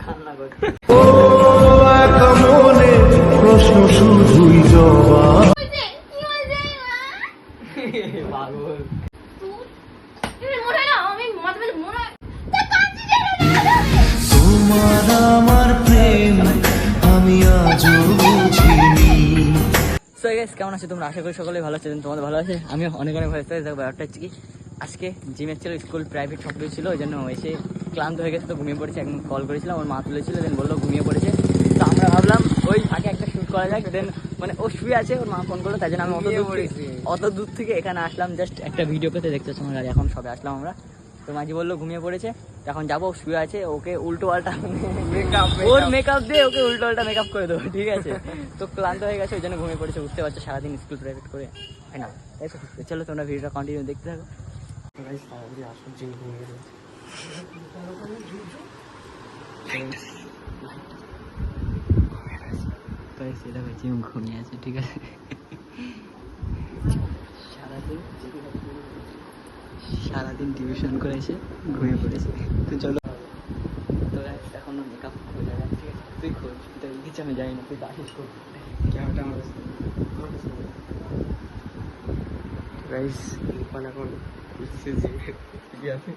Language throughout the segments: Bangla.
কান্না করছে। প্রশ্ন শুধুই জবাব পাগল। তোমার আমার প্রেম আমি আজও বুঝিনি। সো গাইস, কেমন আছো তোমরা? আশা করি সকলেই ভালো আছেন, তোমাদের ভালো আছে। আমি অনেক অনেক ভালো আছি। দেখো ব্যাপারটা হচ্ছে কি, আজকে জিমের ছিল, স্কুল প্রাইভেট সব কিছু ছিল, ওই জন্য এসে ক্লান্ত হয়ে গেছে, তো ঘুমিয়ে পড়েছে। একদম কল করেছিলাম, ওর মা তুলেছিল, দেন বললো ঘুমিয়ে পড়েছে। তো আমরা ভাবলাম ওই ফাঁকে একটা শ্যুট করা যাক। দেন মানে ও শুয়ে আছে, ওর মা ফোন করলো, তাই জন্য আমি অত দূর থেকে এখানে আসলাম জাস্ট একটা ভিডিও করতে। দেখতে তোমার গাড়ি এখন সবে আসলাম আমরা। তো মাঝি বললো ঘুমিয়ে পড়েছে, এখন যাবো, শুয়ে আছে, ওকে উল্টো পাল্টা ওর মেকআপ দিয়ে ওকে উল্টো পাল্টা মেকআপ করে দেবো, ঠিক আছে? তো ক্লান্ত হয়ে গেছে, ওই জন্য ঘুমিয়ে পড়েছে। উঠতে পারছো, সারাদিন স্কুল প্রাইভেট করে, হয় না? তাই তো। চলো তোমরা ভিডিওটা কন্টিনিউ দেখতে থাকো। ঘুমিয়ে আছে, ঠিক আছে? সারাদিন টিউশন করে এসে ঘুমিয়ে পড়েছে। তো চলো, তো এখন মেকআপ খোঁজা যায়, ঠিক আছে? তুই খোঁজ, তুই কিছু আমি জানি না, তুই তো আসিস খোঁজ। ক্যামেরাটা আমার গাইস এখন আছে।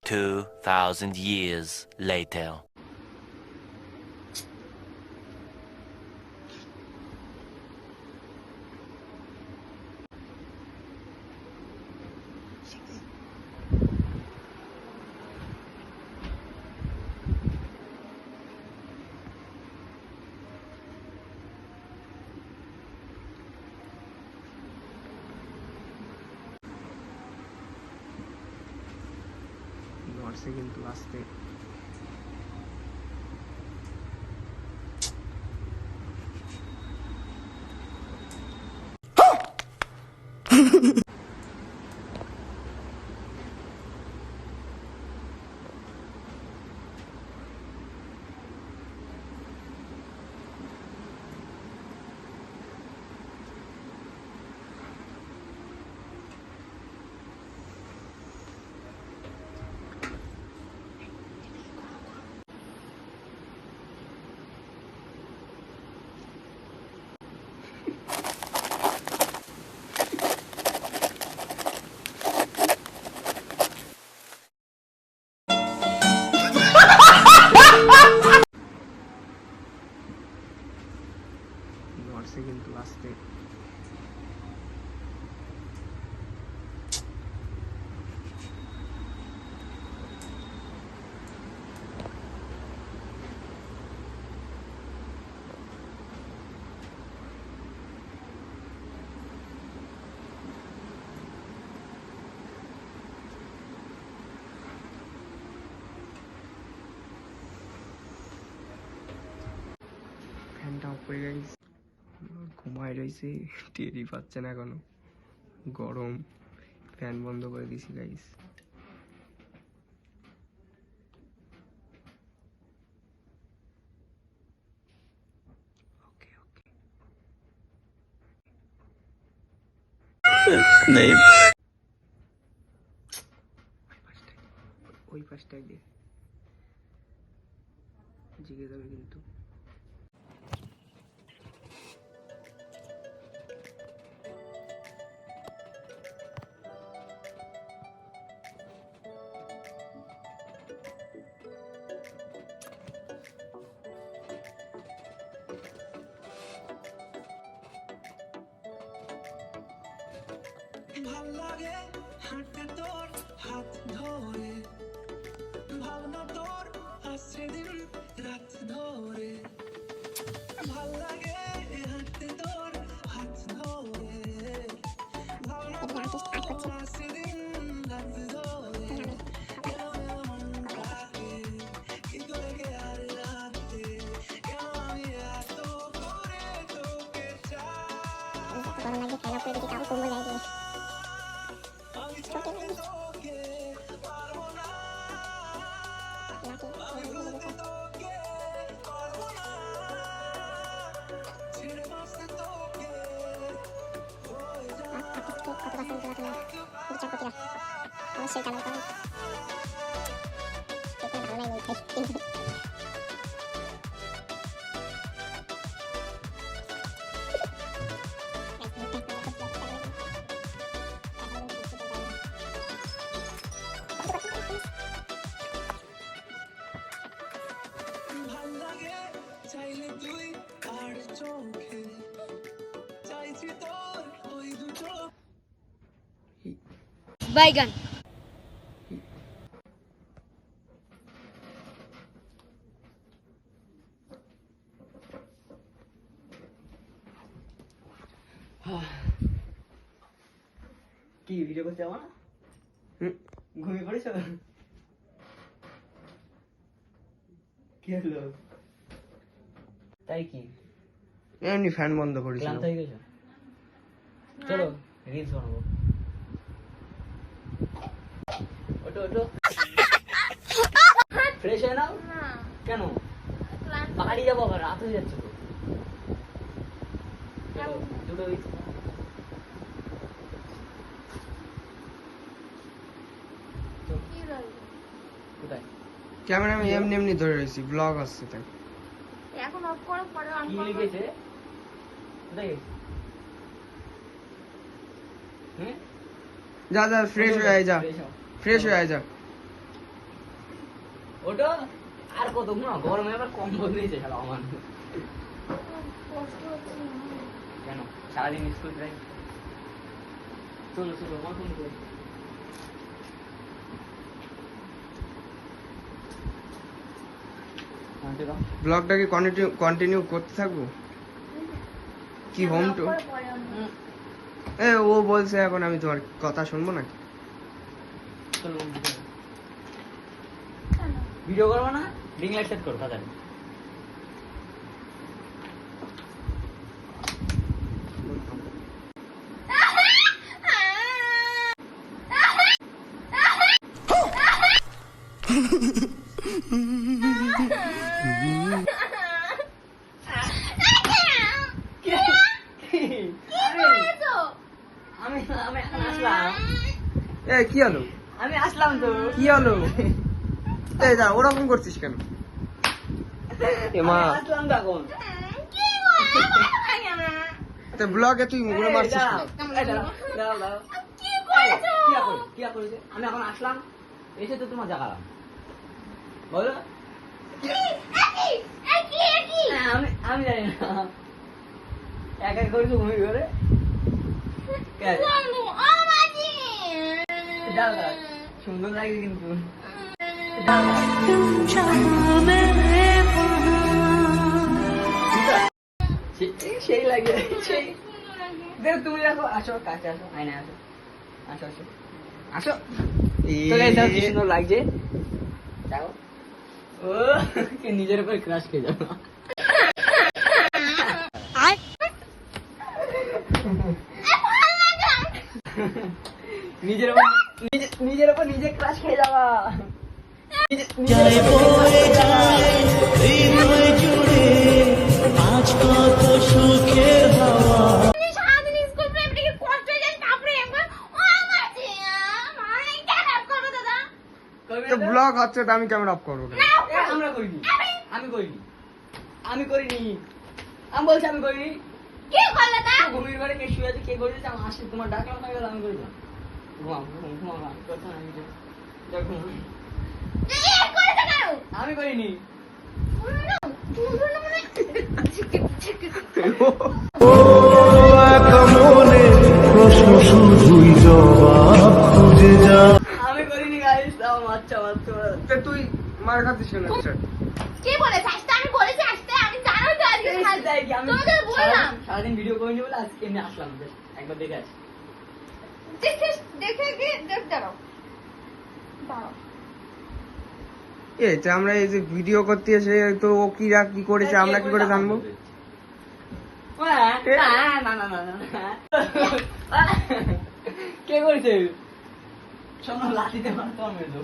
$2,000 years later. নড়ছে কিন্তু আসতে। নড়ছে কিন্তু আসতে। ফ্যানটা অফ করে গাইস, ঘুমায় রয়েছে, টেরই পাচ্ছে না এখনো, গরম। ফ্যান বন্ধ করে দিছি গাইস। ওকে ওকে, ওই পাশটায় দিয়ে জিগে যাবে কিন্তু। ভাল লাগে হাঁটতে তোর হাত ধরে, ভাবনা তোর আসছে দিন রাত ধরে। ভাল লাগে হাঁটতে তোর হাত ধরে, ভাবনা তোর আসছে দিন রাত ধরে। গরম লাগছে ফ্যান অফ করে দিচ্ছি তাও কম্বল গায়ে দিয়ে চোখে লাগছে কত বাসন তোলা তোলা বিচারপতিরা অবশ্যই জানার করেন দেখুন ভালো লাগে ভাই ভাল লাগে চাইলে তুই আর চোখে চাইছি তোর ওই দুটো বাইগান কি ভিডিও করতে যাবো না? ঘুমিয়ে পড়েছ? কি হলো? তাই কি এমনি ফ্যান বন্ধ করেছিল ক্লান্ত হয়ে গেছো? চলো রিলস বানাবো। ওটো ওটো ফ্রেশ হয়ে নাও। কেন বাড়ি যাবো আবার রাত হয়ে যাচ্ছে তো। চলো, দুটো হয়েছে। কোথায় ক্যামেরা আমি এমনি এমনি ধরে রয়েছি ব্লগ আসছে তাই এখন অফ করো পরে অন কি করো লিখেছে? কোথায় গেছে? হুম যা যা ফ্রেশ হয়ে আয় যা Fresh হও। ফ্রেশ হয়ে আয় যা ওটা আর কত না গরমে আবার কম্বল দিয়েছে শালা আমার। কষ্ট হচ্ছে কেন সারাদিন স্কুল প্রায়। চলো চলো কখন করে ব্লগটা কি কন্টিনিউ করতে থাকবো কি হোম টু পরে অন এ ও বলছে এখন আমি তোমার কথা শুনবো না চলো ভিডিও করবো না রিং লাইট সেট করো তাড়াতাড়ি। আমি আমি এখন আসলাম। এ কি হলো আমি আসলাম তো। কি হলো এই যা ওরকম করছিস কেন এ মা আমি আসলাম তো এখন। তো ব্লগে তুই মুগুলো মারছিস দাঁড়াও, কেন? এই দাঁড়াও, দাঁড়াও, দাঁড়াও। কি করেছে? আমি এখন আসলাম এসে তো তোমার জাগালাম বলো। হ্যাঁ, আমি জানি না এক এক করে তো ঘুমিয়ে ঘরে। দাঁড়াও, দাঁড়াও। সুন্দর লাগছে কিন্তু সেই লাগে সেই দেখো তুমি দেখো আসো কাছে আসো আয়না আসো আসো আসো আসো তো guys, দেখো কি সুন্দর লাগছে যাও ও কি নিজের উপর ক্রাশ খেয়ে যাবো নিজের উপর নিজের উপর নিজে ক্রাশ খেয়ে যাওয়া সারাদিন স্কুল প্রাইভেটে কষ্ট হয়ে যায় তারপরে একবার ও আমার কেন অফ করবো দাদা তো ব্লগ হচ্ছে তো আমি ক্যামেরা অফ করবো কেন? আমরা করিনি আমি করিনি আমি করিনি আমি বলছি আমি করিনি কি করলে তা ঘুমিয়ে ঘরে কে শুয়ে আছে কে করেছে আমি আসি তোমার ডাকলাম হয়ে গেল আমি করিলাম ঘুমাও কথা আমি যাও ঘুমাও। এই করেছে কেন আমি করিনি আমি করিনি গাইস তাও মারছা মারছো তো তুই মার খাচ্ছিস কেন আচ্ছা কি বলেছে আসতে আমি বলেছি আসতে আমি জানো তো আজকে তাই কি আমি তোমাদের বললাম সারাদিন ভিডিও করিনি বলে আজকে এমনি আসলাম just একবার দেখে আসি দেখে দেখে গিয়ে দেখ দাঁড়াও দাঁড়াও এই যে আমরা এই যে ভিডিও করতে এসে তো ও কি করেছে আমরা কি করে জানবো না না না না কে করেছে শোনো লাঠিতে মারতে হবে তো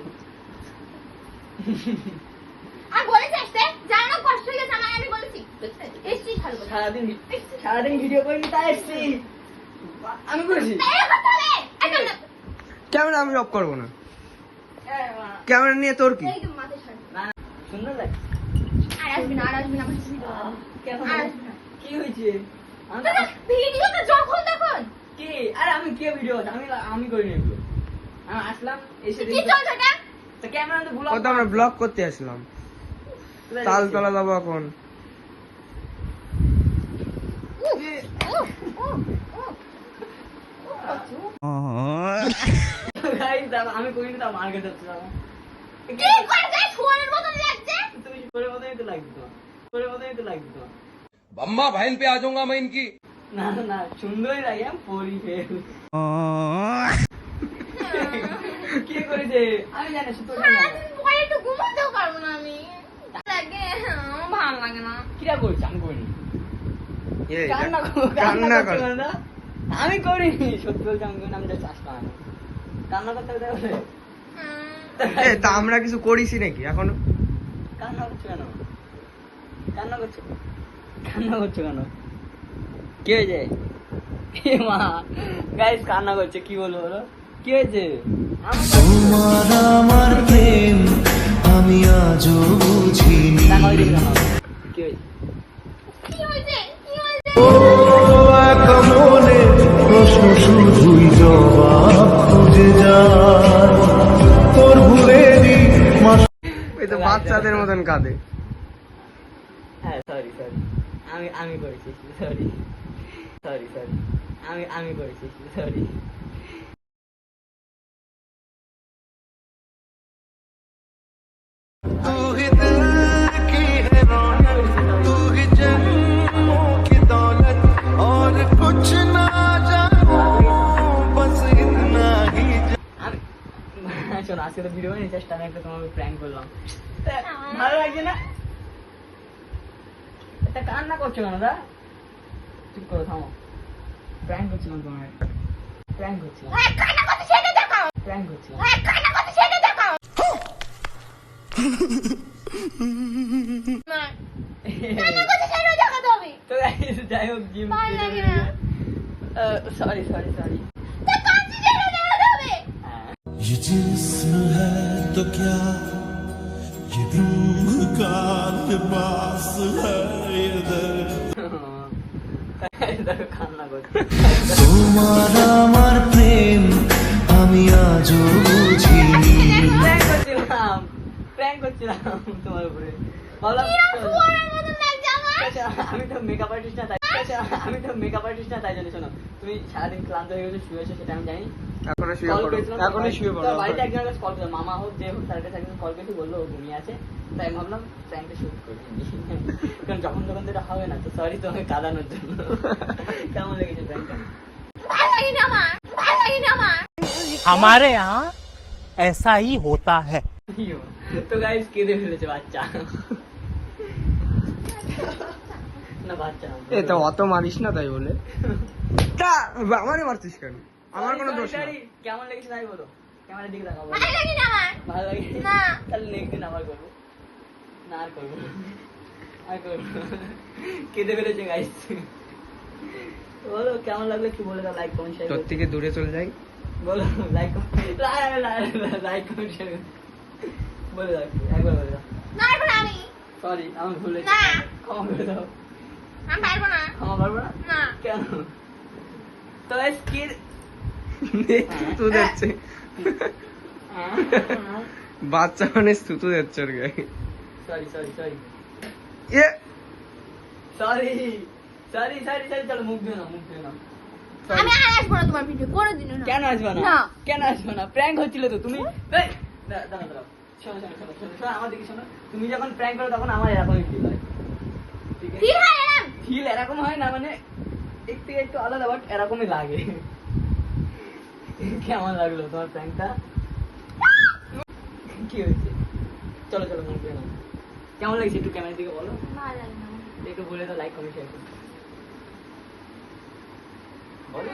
আর বলেছি আসতে জানো কষ্ট হয়ে গেছে আমার আমি বলেছি এসছি ভালো করে সারাদিন ভিডিও করিনি তাই এসছি আমি করেছি এই কথা বলে এখন ক্যামেরা আমি অফ করবো না, ক্যামেরা নিয়ে তোর কি? এই তো মাথা ছাড় না সুন্দর লাগে আর আসবি না আমার সাথে কেন আর আসবি না কি হয়েছে ভিডিও তো যখন তখন কি আরে আমি কে ভিডিও আমি করিনি এগুলো আমি আসলাম এসে কি চলছে এটা তো ক্যামেরা তো ভুল ও তো আমরা ব্লগ করতে আসলাম, তালতলা যাবো এখন। আমি করিনি তো মার খেতে হচ্ছে কি করতে ফোনের মতন লাগছে তুমি করে মতনই তো লাগতো করে মতনই তো লাগতো अम्मा बहन पे आ जाऊंगा मैं इनकी। না না সুন্দরই লাগে আমি পরি ফেল কি করেছে আমি জানি সত্য সারাদিন পরে একটু ঘুমাতেও পারবো না আমি লাগে আমার ভালো লাগে না কিরা করছে আমি করিনি এই, কান্না কান্না কর। করছে না আমি করিনি সত্যি বলছি আমি করিনি আমি জাস্ট আসলাম কান্না করতে হবে তাহলে এ, তা আমরা কিছু করিসি নাকি এখনো? কান্না করছো কেন কান্না করছো কান্না করছো কেন কি হয়েছে এ মা গাইস কান্না করছে কি বলবো বলো কি হয়েছে তোমার আমার প্রেম আমি আজও বুঝিনি। কান্না করে দিবি না। কি হয়েছে কি হয়েছে কি হয়েছে একা মনে প্রশ্ন শুধুই জবাব খুঁজে যায় তোর ভুলেরই এই তো বাচ্চাদের মতন কাঁদে। হ্যাঁ সরি সরি আমি করেছি সরি সরি সরি আমি করেছি সরি तू ही दिल की है रौनक तू ही जन्मों की दौलत और कुछ ना जानूं बस इतना ही আমি শোনো আজকে তো ভিডিও বানিয়ে চেষ্টা আমি একটা তোমাকে প্র্যাঙ্ক করলাম তা ভালো লাগছে না এটা কান্না করছো কেন দা চুপ করো থামো প্র্যাঙ্ক করছিলাম তোমার প্র্যাঙ্ক করছিলাম কান্না করতে সেটা দেখাও প্র্যাঙ্ক করছিলাম কান্না করতে সেটা দেখাও না কান্না করতে সেটা দেখাতে হবে তো guys, যাই হোক জিম ভালো লাগে না। সরি সরি সরি তো কান্না সেটা দেখাতে হবে ये जिस्म है तो क्या ये रूह का लिबास है ये दर्द কান্না করছি তোমার আমার প্রেম আমি আজও বুঝিনি প্র্যাঙ্ক করছিলাম তোমার উপরে ভাবলাম ফোনের মতন লাগছে আমার আমি তো মেকআপ আর্টিস্ট না তাই আমি তো মেকআপ আর্টিস্ট না তাই জানি শোনো তুমি সারাদিন ক্লান্ত হয়ে গেছো শুয়েছো সেটা আমি জানি এখনো শুয়ে কল পড়ো, করেছিলাম এখনই শুয়ে তো পড়ো। বাড়িতে একজনের কাছে কল করলাম মামা হোক যে হোক তার কাছে একজন কল করেছি বললো ও ঘুমিয়ে আছে তাই আমি ভাবলাম প্র্যাঙ্কটা শুট করি কারণ যখন তখন তো এটা হবে না তো সরি তোমাকে কাঁদানোর জন্য কেমন লেগেছে প্র্যাঙ্কটা ভালো লাগে না আমার ভালো লাগে না আমার हमारे यहाँ ऐसा ही होता है। তো গাইস কেঁদে ফেলেছে বাচ্চা না বাচ্চা না এ তো অত মারিস না তাই বলে তা আমারই মারছিস কেন? আমার কোনো দোষ নেই। কেমন লেগেছে তাই বলো ক্যামেরার দিকে তাকাবো ভালো লাগে না আমার ভালো লাগে না। তাহলে নেক্সট দিন আবার করবো না আর করবো না। আর করবো না। কেঁদে ফেলেছে গাইস বলো কেমন লাগলো কি বলে দাও লাইক কমেন্ট শেয়ার তোর থেকে দূরে চলে যাই। বলো লাইক লাইক কমেন্ট শেয়ার বলে দাও একবার বলে দাও না পারবো না আমি সরি আমি ভুলে না। ক্ষমা করে দাও আমি পারবো না ক্ষমা পারবো না না কেন তো গাইস কি থুতু দিচ্ছে, বাচ্চা মানে থুতু দিচ্ছে ওর গায়ে। সরি সরি সরি এ সরি সরি সরি সরি চলো মুখ দিও না মুখ দিও না Sorry. আমি আর আসবো না তোমার ভিডিও কোনোদিনও না কেন আসবে না না। কেন আসবে না প্র্যাঙ্ক হচ্ছিল তো তুমি এই, দাঁড়াও দাঁড়াও শোনো শোনো শোনো শোনো শোনো আমার দিকে শোনো তুমি যখন প্র্যাঙ্ক করো তখন আমার এরকমই ফিল হয় ঠিক আছে ফিল হয় এরম ফিল এরকম হয় না মানে একটু একটু আলাদা বাট এরকমই লাগে কেমন লাগলো তোমার প্র্যাঙ্কটা কি হয়েছে চলো চলো মুখ দিয়ে নাও। কেমন লাগছে একটু ক্যামেরার দিকে বলো ভালো লাগে না একটু বলে তো লাইক কমেন্ট শেয়ার করো বলো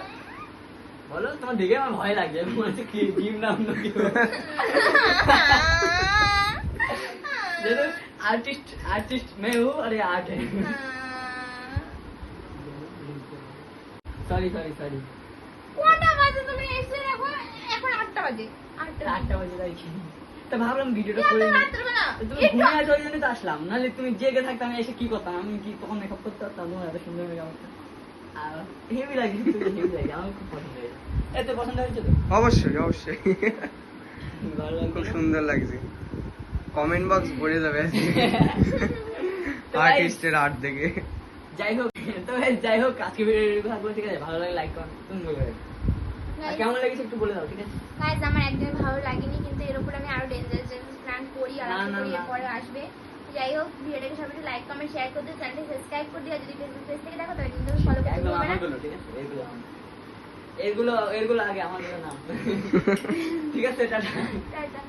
বলো, তোমার দেখে আমার ভয় লাগছে, মনে হচ্ছে কি জিম নাম নাকি आर्टिस्ट आर्टिस्ट मैं हूँ, अरे आर्ट है। सॉरी सॉरी सॉरी, কোনটা বাজে তুমি এসে দেখো, এখন 8টা বাজে। 8টা বাজে তাই তো ভাবলাম ভিডিওটা এত করে নিই। রাত্রে বেলা? তুমি ঘুমিয়ে আছো ওই জন্য তো আসলাম, নাহলে তুমি জেগে থাকতে আমি এসে কি করতাম, আমি কি তখন মেকআপ করতে পারতাম তোমার এত সুন্দর মেকআপ করতে? হেভি লাগে, হেভি লাগে, আমার খুব পছন্দ হয়েছে। এত পছন্দ হয়েছে তো? অবশ্যই অবশ্যই, ভালো লাগছে খুব না? সুন্দর লাগছে। কমেন্ট বক্স ভরে যাবে তো guys, আর্টিস্টের আর্ট দেখে। যাই হোক, তো guys, যাই হোক আজকে ভিডিওর কথা বলতে, ঠিক আছে? ভালো লাগে লাইক করুন, তুমি বলবে আর কেমন লেগেছে একটু বলে দাও, ঠিক আছে? গাইস আমার একদমই ভালো লাগেনি, কিন্তু এর উপর আমি আরো ডেঞ্জারাস প্ল্যান করি আর না, আশা না, করি না। এরপরে আসবে। যাই হোক, ভিডিওটাকে সবাই লাইক কমেন্ট শেয়ার করতে, চ্যানেলটি সাবস্ক্রাইব করে দিও, যদি ফেসবুক পেজ থেকে দেখো তাহলে কিন্তু ফলো করতে একদম ভুলবে না। আমারগুলো, ঠিক আছে? এগুলো আমার। এগুলো এগুলো আগে আমারগুলো না, ঠিক আছে? টাটা। টাটা।